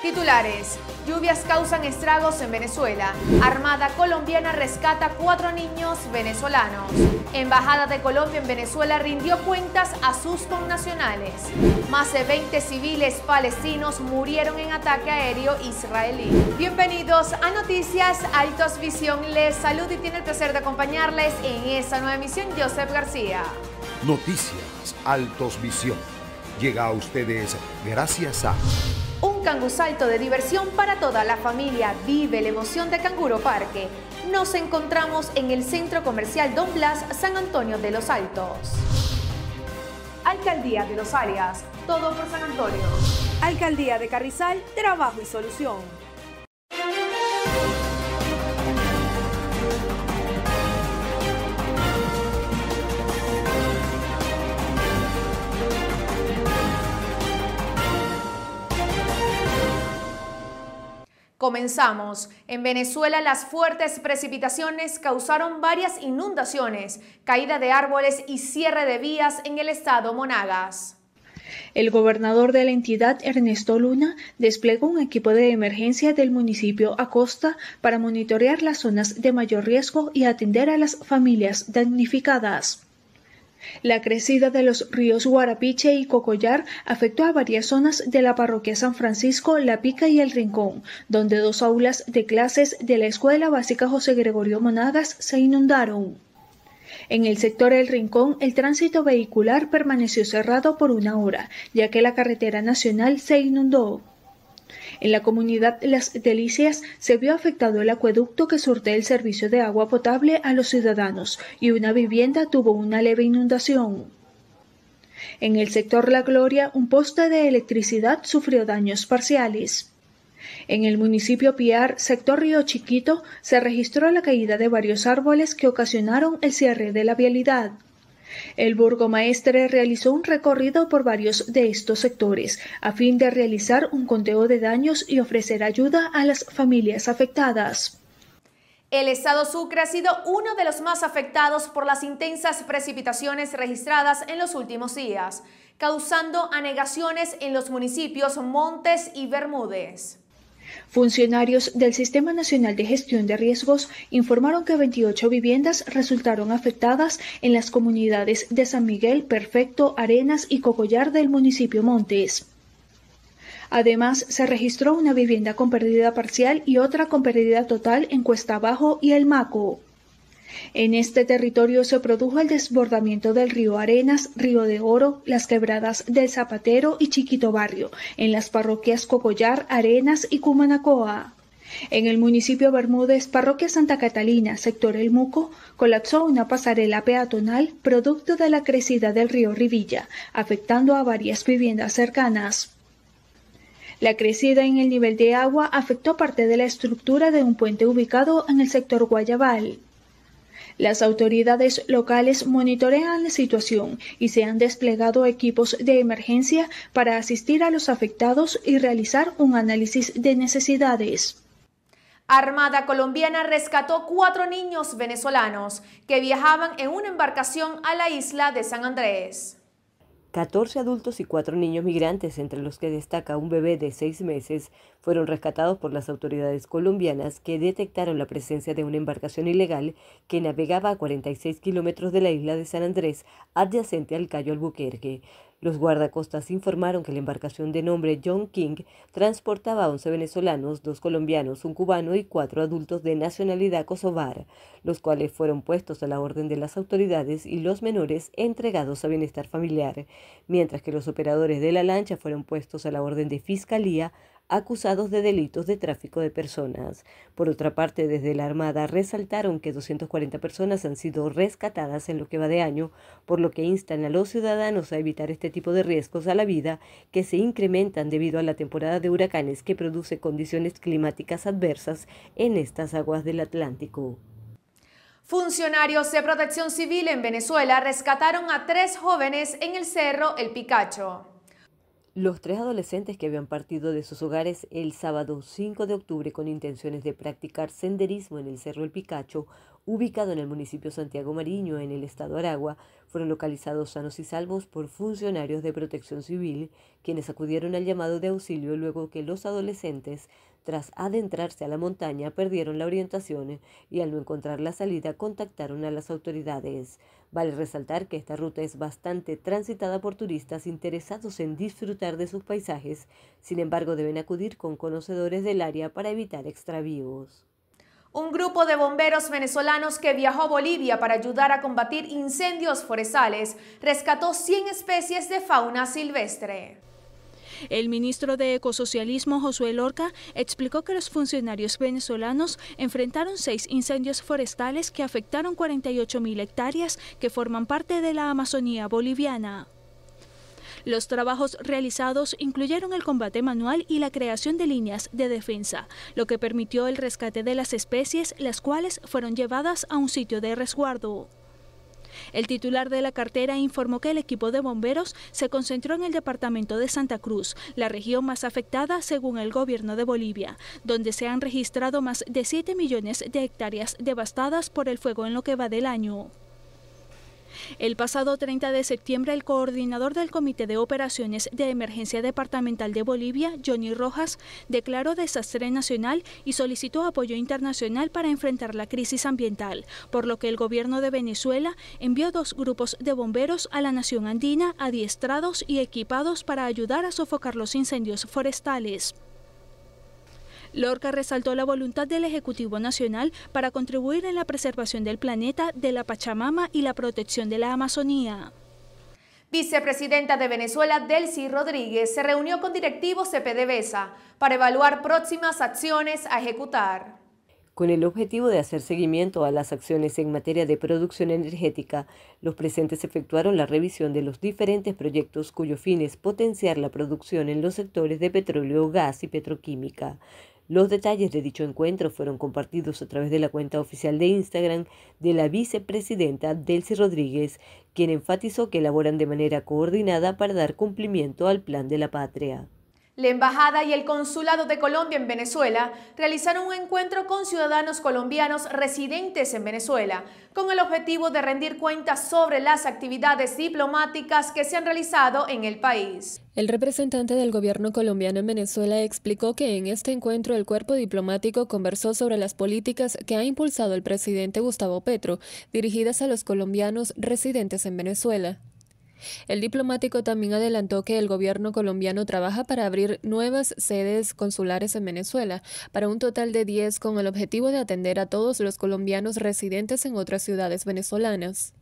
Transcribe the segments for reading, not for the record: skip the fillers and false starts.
Titulares: lluvias causan estragos en Venezuela. Armada colombiana rescata 4 niños venezolanos. Embajada de Colombia en Venezuela rindió cuentas a sus connacionales. Más de 20 civiles palestinos murieron en ataque aéreo israelí. Bienvenidos a Noticias Altos Visión. Les saludo y tiene el placer de acompañarles en esta nueva emisión Joseph García. Noticias Altos Visión. Llega a ustedes gracias a... Un cangusalto de diversión para toda la familia. Vive la emoción de Canguro Parque. Nos encontramos en el Centro Comercial Don Blas, San Antonio de los Altos. Alcaldía de Los Arias. Todo por San Antonio. Alcaldía de Carrizal. Trabajo y solución. Comenzamos. En Venezuela, las fuertes precipitaciones causaron varias inundaciones, caída de árboles y cierre de vías en el estado Monagas. El gobernador de la entidad, Ernesto Luna, desplegó un equipo de emergencia del municipio Acosta para monitorear las zonas de mayor riesgo y atender a las familias damnificadas. La crecida de los ríos Guarapiche y Cocollar afectó a varias zonas de la parroquia San Francisco, La Pica y El Rincón, donde 2 aulas de clases de la Escuela Básica José Gregorio Monagas se inundaron. En el sector El Rincón, el tránsito vehicular permaneció cerrado por 1 hora, ya que la carretera nacional se inundó. En la comunidad Las Delicias se vio afectado el acueducto que surte el servicio de agua potable a los ciudadanos y una vivienda tuvo una leve inundación. En el sector La Gloria, un poste de electricidad sufrió daños parciales. En el municipio Piar, sector Río Chiquito, se registró la caída de varios árboles que ocasionaron el cierre de la vialidad. El burgomaestre realizó un recorrido por varios de estos sectores a fin de realizar un conteo de daños y ofrecer ayuda a las familias afectadas. El estado Sucre ha sido uno de los más afectados por las intensas precipitaciones registradas en los últimos días, causando anegaciones en los municipios Montes y Bermúdez. Funcionarios del Sistema Nacional de Gestión de Riesgos informaron que 28 viviendas resultaron afectadas en las comunidades de San Miguel, Perfecto, Arenas y Cocollar del municipio Montes. Además, se registró una vivienda con pérdida parcial y otra con pérdida total en Cuesta Abajo y El Maco. En este territorio se produjo el desbordamiento del río Arenas, Río de Oro, las quebradas del Zapatero y Chiquito Barrio, en las parroquias Cocollar, Arenas y Cumanacoa. En el municipio Bermúdez, parroquia Santa Catalina, sector El Muco, colapsó una pasarela peatonal producto de la crecida del río Rivilla, afectando a varias viviendas cercanas. La crecida en el nivel de agua afectó parte de la estructura de un puente ubicado en el sector Guayabal. Las autoridades locales monitorean la situación y se han desplegado equipos de emergencia para asistir a los afectados y realizar un análisis de necesidades. Armada colombiana rescató 4 niños venezolanos que viajaban en una embarcación a la isla de San Andrés. 14 adultos y 4 niños migrantes, entre los que destaca un bebé de 6 meses, fueron rescatados por las autoridades colombianas que detectaron la presencia de una embarcación ilegal que navegaba a 46 kilómetros de la isla de San Andrés, adyacente al Cayo Albuquerque. Los guardacostas informaron que la embarcación de nombre John King transportaba a 11 venezolanos, 2 colombianos, un cubano y 4 adultos de nacionalidad kosovar, los cuales fueron puestos a la orden de las autoridades y los menores entregados a bienestar familiar, mientras que los operadores de la lancha fueron puestos a la orden de fiscalía, acusados de delitos de tráfico de personas. Por otra parte, desde la Armada resaltaron que 240 personas han sido rescatadas en lo que va de año, por lo que instan a los ciudadanos a evitar este tipo de riesgos a la vida que se incrementan debido a la temporada de huracanes que produce condiciones climáticas adversas en estas aguas del Atlántico. Funcionarios de Protección Civil en Venezuela rescataron a 3 jóvenes en el cerro El Picacho. Los 3 adolescentes que habían partido de sus hogares el sábado 5 de octubre con intenciones de practicar senderismo en el Cerro El Picacho ubicado en el municipio Santiago Mariño, en el estado Aragua, fueron localizados sanos y salvos por funcionarios de Protección Civil, quienes acudieron al llamado de auxilio luego que los adolescentes, tras adentrarse a la montaña, perdieron la orientación y al no encontrar la salida contactaron a las autoridades. Vale resaltar que esta ruta es bastante transitada por turistas interesados en disfrutar de sus paisajes, sin embargo deben acudir con conocedores del área para evitar extravíos. Un grupo de bomberos venezolanos que viajó a Bolivia para ayudar a combatir incendios forestales rescató 100 especies de fauna silvestre. El ministro de Ecosocialismo, Josué Lorca, explicó que los funcionarios venezolanos enfrentaron 6 incendios forestales que afectaron 48.000 hectáreas que forman parte de la Amazonía boliviana. Los trabajos realizados incluyeron el combate manual y la creación de líneas de defensa, lo que permitió el rescate de las especies, las cuales fueron llevadas a un sitio de resguardo. El titular de la cartera informó que el equipo de bomberos se concentró en el departamento de Santa Cruz, la región más afectada según el gobierno de Bolivia, donde se han registrado más de 7 millones de hectáreas devastadas por el fuego en lo que va del año. El pasado 30 de septiembre, el coordinador del Comité de Operaciones de Emergencia Departamental de Bolivia, Johnny Rojas, declaró desastre nacional y solicitó apoyo internacional para enfrentar la crisis ambiental, por lo que el gobierno de Venezuela envió 2 grupos de bomberos a la nación andina adiestrados y equipados para ayudar a sofocar los incendios forestales. Lorca resaltó la voluntad del Ejecutivo Nacional para contribuir en la preservación del planeta, de la Pachamama y la protección de la Amazonía. Vicepresidenta de Venezuela, Delcy Rodríguez, se reunió con directivos de PDVSA para evaluar próximas acciones a ejecutar. Con el objetivo de hacer seguimiento a las acciones en materia de producción energética, los presentes efectuaron la revisión de los diferentes proyectos cuyo fin es potenciar la producción en los sectores de petróleo, gas y petroquímica. Los detalles de dicho encuentro fueron compartidos a través de la cuenta oficial de Instagram de la vicepresidenta Delcy Rodríguez, quien enfatizó que elaboran de manera coordinada para dar cumplimiento al Plan de la Patria. La Embajada y el Consulado de Colombia en Venezuela realizaron un encuentro con ciudadanos colombianos residentes en Venezuela, con el objetivo de rendir cuentas sobre las actividades diplomáticas que se han realizado en el país. El representante del gobierno colombiano en Venezuela explicó que en este encuentro el cuerpo diplomático conversó sobre las políticas que ha impulsado el presidente Gustavo Petro, dirigidas a los colombianos residentes en Venezuela. El diplomático también adelantó que el gobierno colombiano trabaja para abrir nuevas sedes consulares en Venezuela, para un total de 10 con el objetivo de atender a todos los colombianos residentes en otras ciudades venezolanas.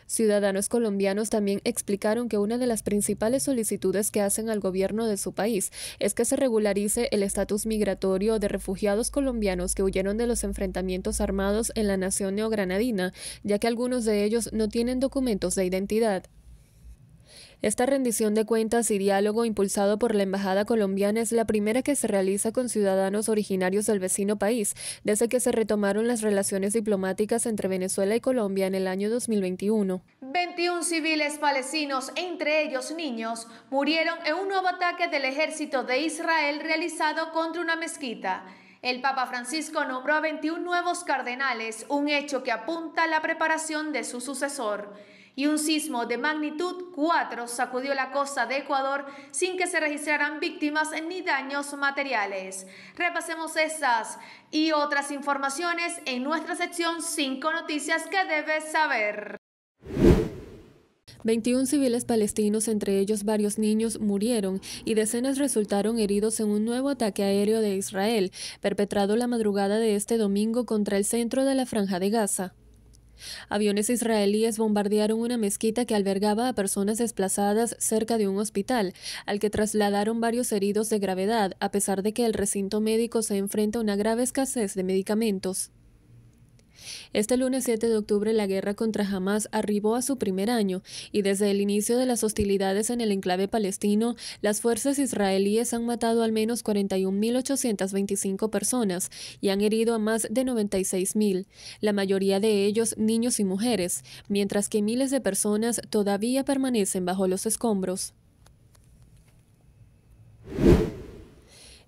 Ciudadanos colombianos también explicaron que una de las principales solicitudes que hacen al gobierno de su país es que se regularice el estatus migratorio de refugiados colombianos que huyeron de los enfrentamientos armados en la nación neogranadina, ya que algunos de ellos no tienen documentos de identidad. Esta rendición de cuentas y diálogo impulsado por la Embajada colombiana es la primera que se realiza con ciudadanos originarios del vecino país, desde que se retomaron las relaciones diplomáticas entre Venezuela y Colombia en el año 2021. 21 civiles palestinos, entre ellos niños, murieron en un nuevo ataque del ejército de Israel realizado contra una mezquita. El Papa Francisco nombró a 21 nuevos cardenales, un hecho que apunta a la preparación de su sucesor. Y un sismo de magnitud 4 sacudió la costa de Ecuador sin que se registraran víctimas ni daños materiales. Repasemos estas y otras informaciones en nuestra sección 5 noticias que debes saber. 21 civiles palestinos, entre ellos varios niños, murieron y decenas resultaron heridos en un nuevo ataque aéreo de Israel, perpetrado la madrugada de este domingo contra el centro de la Franja de Gaza. Aviones israelíes bombardearon una mezquita que albergaba a personas desplazadas cerca de un hospital, al que trasladaron varios heridos de gravedad, a pesar de que el recinto médico se enfrenta a una grave escasez de medicamentos. Este lunes 7 de octubre la guerra contra Hamás arribó a su primer año y desde el inicio de las hostilidades en el enclave palestino, las fuerzas israelíes han matado al menos 41.825 personas y han herido a más de 96.000, la mayoría de ellos niños y mujeres, mientras que miles de personas todavía permanecen bajo los escombros.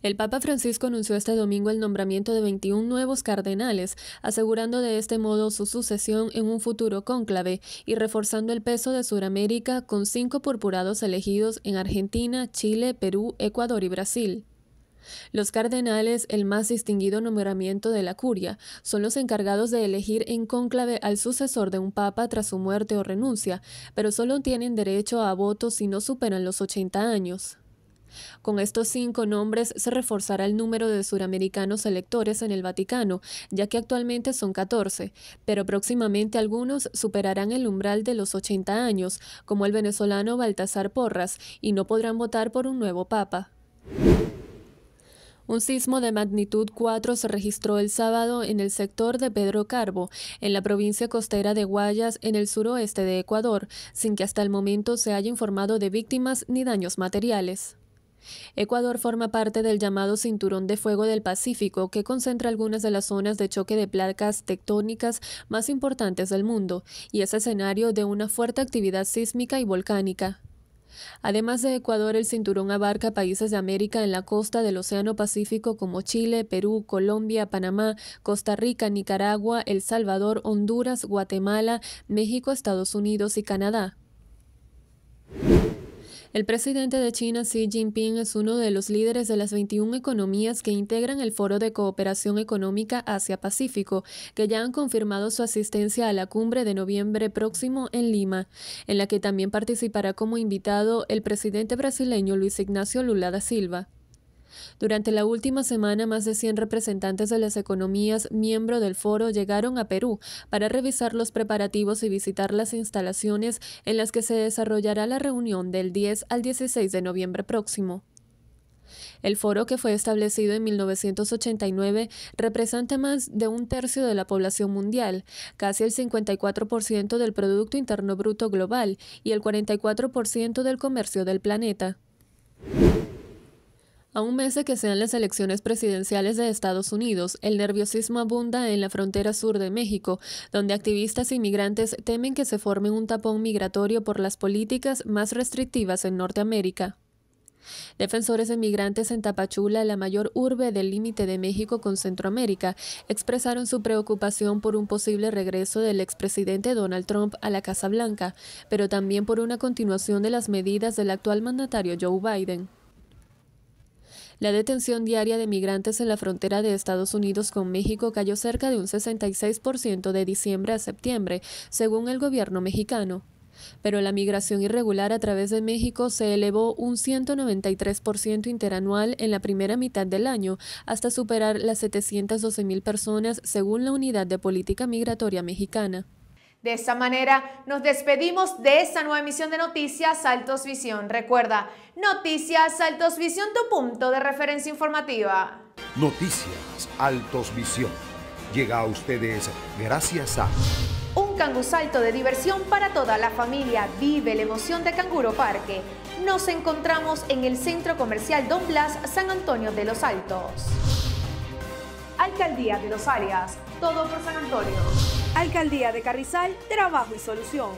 El Papa Francisco anunció este domingo el nombramiento de 21 nuevos cardenales, asegurando de este modo su sucesión en un futuro cónclave y reforzando el peso de Sudamérica con 5 purpurados elegidos en Argentina, Chile, Perú, Ecuador y Brasil. Los cardenales, el más distinguido nombramiento de la curia, son los encargados de elegir en cónclave al sucesor de un papa tras su muerte o renuncia, pero solo tienen derecho a voto si no superan los 80 años. Con estos 5 nombres se reforzará el número de suramericanos electores en el Vaticano, ya que actualmente son 14, pero próximamente algunos superarán el umbral de los 80 años, como el venezolano Baltasar Porras, y no podrán votar por un nuevo papa. Un sismo de magnitud 4 se registró el sábado en el sector de Pedro Carbo, en la provincia costera de Guayas, en el suroeste de Ecuador, sin que hasta el momento se haya informado de víctimas ni daños materiales. Ecuador forma parte del llamado Cinturón de Fuego del Pacífico, que concentra algunas de las zonas de choque de placas tectónicas más importantes del mundo, y es escenario de una fuerte actividad sísmica y volcánica. Además de Ecuador, el cinturón abarca países de América en la costa del Océano Pacífico como Chile, Perú, Colombia, Panamá, Costa Rica, Nicaragua, El Salvador, Honduras, Guatemala, México, Estados Unidos y Canadá. El presidente de China, Xi Jinping, es uno de los líderes de las 21 economías que integran el Foro de Cooperación Económica Asia-Pacífico, que ya han confirmado su asistencia a la cumbre de noviembre próximo en Lima, en la que también participará como invitado el presidente brasileño Luis Ignacio Lula da Silva. Durante la última semana, más de 100 representantes de las economías miembro del foro llegaron a Perú para revisar los preparativos y visitar las instalaciones en las que se desarrollará la reunión del 10 al 16 de noviembre próximo. El foro, que fue establecido en 1989, representa más de 1/3 de la población mundial, casi el 54% del Producto Interno Bruto global y el 44% del comercio del planeta. A un mes de que sean las elecciones presidenciales de Estados Unidos, el nerviosismo abunda en la frontera sur de México, donde activistas y migrantes temen que se forme un tapón migratorio por las políticas más restrictivas en Norteamérica. Defensores de migrantes en Tapachula, la mayor urbe del límite de México con Centroamérica, expresaron su preocupación por un posible regreso del expresidente Donald Trump a la Casa Blanca, pero también por una continuación de las medidas del actual mandatario Joe Biden. La detención diaria de migrantes en la frontera de Estados Unidos con México cayó cerca de un 66% de diciembre a septiembre, según el gobierno mexicano. Pero la migración irregular a través de México se elevó un 193% interanual en la primera mitad del año, hasta superar las 712,000 personas, según la Unidad de Política Migratoria Mexicana. De esta manera nos despedimos de esta nueva emisión de Noticias Altos Visión. Recuerda, Noticias Altos Visión, tu punto de referencia informativa. Noticias Altos Visión llega a ustedes gracias a Un cangusalto de diversión para toda la familia. Vive la emoción de Canguro Parque. Nos encontramos en el Centro Comercial Don Blas, San Antonio de los Altos. Alcaldía de Los Arias, todo por San Antonio. Alcaldía de Carrizal, trabajo y solución.